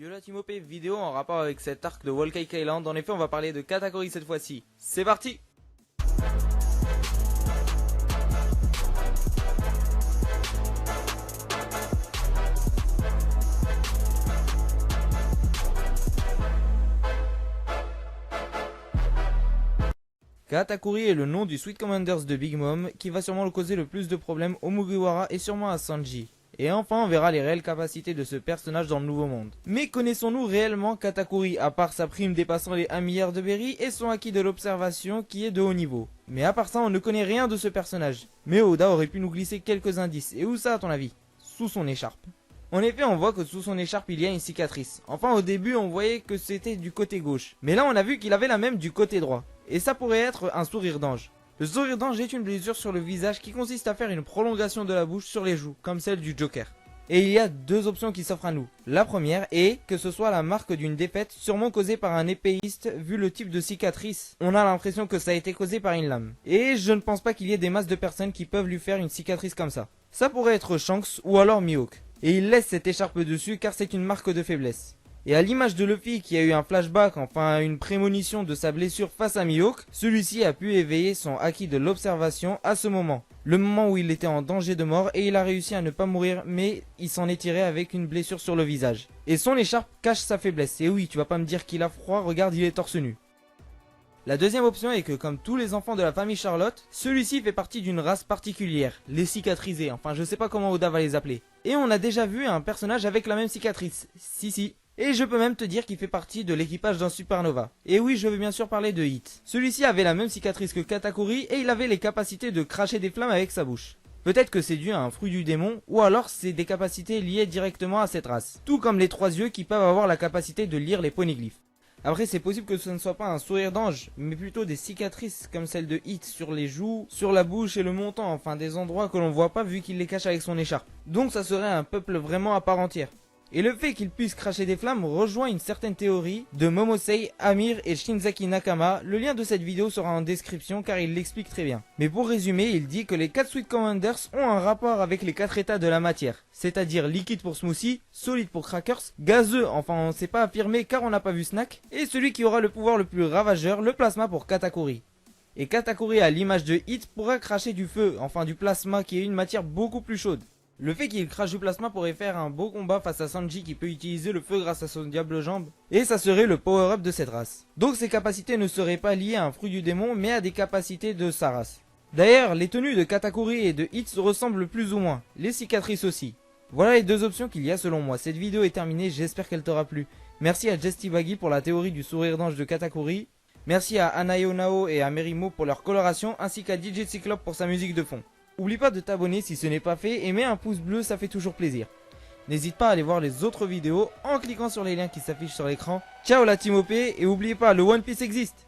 Yo la Team OP, vidéo en rapport avec cet arc de Whole Cake Island. En effet, on va parler de Katakuri cette fois-ci. C'est parti! Katakuri est le nom du Sweet Commanders de Big Mom qui va sûrement causer le plus de problèmes au Mugiwara et sûrement à Sanji. Et enfin on verra les réelles capacités de ce personnage dans le nouveau monde. Mais connaissons-nous réellement Katakuri à part sa prime dépassant les 1 milliard de berry et son acquis de l'observation qui est de haut niveau? Mais à part ça on ne connaît rien de ce personnage. Mais Oda aurait pu nous glisser quelques indices. Et où ça à ton avis? Sous son écharpe. En effet on voit que sous son écharpe il y a une cicatrice. Enfin au début on voyait que c'était du côté gauche. Mais là on a vu qu'il avait la même du côté droit. Et ça pourrait être un sourire d'ange. Le sourire d'ange est une blessure sur le visage qui consiste à faire une prolongation de la bouche sur les joues, comme celle du Joker. Et il y a deux options qui s'offrent à nous. La première est que ce soit la marque d'une défaite sûrement causée par un épéiste vu le type de cicatrice. On a l'impression que ça a été causé par une lame. Et je ne pense pas qu'il y ait des masses de personnes qui peuvent lui faire une cicatrice comme ça. Ça pourrait être Shanks ou alors Mihawk. Et il laisse cette écharpe dessus car c'est une marque de faiblesse. Et à l'image de Luffy qui a eu un flashback, enfin une prémonition de sa blessure face à Mihawk, celui-ci a pu éveiller son acquis de l'observation à ce moment. Le moment où il était en danger de mort et il a réussi à ne pas mourir mais il s'en est tiré avec une blessure sur le visage. Et son écharpe cache sa faiblesse. Et oui, tu vas pas me dire qu'il a froid, regarde il est torse nu. La deuxième option est que comme tous les enfants de la famille Charlotte, celui-ci fait partie d'une race particulière, les cicatrisés, enfin je sais pas comment Oda va les appeler. Et on a déjà vu un personnage avec la même cicatrice, si. Et je peux même te dire qu'il fait partie de l'équipage d'un Supernova. Et oui, je veux bien sûr parler de Hit. Celui-ci avait la même cicatrice que Katakuri et il avait les capacités de cracher des flammes avec sa bouche. Peut-être que c'est dû à un fruit du démon, ou alors c'est des capacités liées directement à cette race. Tout comme les trois yeux qui peuvent avoir la capacité de lire les poneglyphes. Après c'est possible que ce ne soit pas un sourire d'ange, mais plutôt des cicatrices comme celle de Hit sur les joues, sur la bouche et le menton, enfin des endroits que l'on voit pas vu qu'il les cache avec son écharpe. Donc ça serait un peuple vraiment à part entière. Et le fait qu'il puisse cracher des flammes rejoint une certaine théorie de Momosei, Amir et Shinzaki Nakama. Le lien de cette vidéo sera en description car il l'explique très bien. Mais pour résumer, il dit que les 4 Sweet Commanders ont un rapport avec les 4 états de la matière. C'est-à-dire liquide pour Smoothie, solide pour Crackers, gazeux, enfin on ne sait pas affirmer car on n'a pas vu Snack, et celui qui aura le pouvoir le plus ravageur, le plasma pour Katakuri. Et Katakuri à l'image de Hit pourra cracher du feu, enfin du plasma qui est une matière beaucoup plus chaude. Le fait qu'il crache du plasma pourrait faire un beau combat face à Sanji qui peut utiliser le feu grâce à son diable jambe. Et ça serait le power-up de cette race. Donc ses capacités ne seraient pas liées à un fruit du démon mais à des capacités de sa race. D'ailleurs les tenues de Katakuri et de Hit se ressemblent plus ou moins, les cicatrices aussi. Voilà les deux options qu'il y a selon moi. Cette vidéo est terminée, j'espère qu'elle t'aura plu. Merci à Jesty Baggy pour la théorie du sourire d'ange de Katakuri. Merci à Anayo Nao et à Merimo pour leur coloration ainsi qu'à DJ Cyclope pour sa musique de fond. Oublie pas de t'abonner si ce n'est pas fait et mets un pouce bleu, ça fait toujours plaisir. N'hésite pas à aller voir les autres vidéos en cliquant sur les liens qui s'affichent sur l'écran. Ciao la Team OP et n'oubliez pas, le One Piece existe!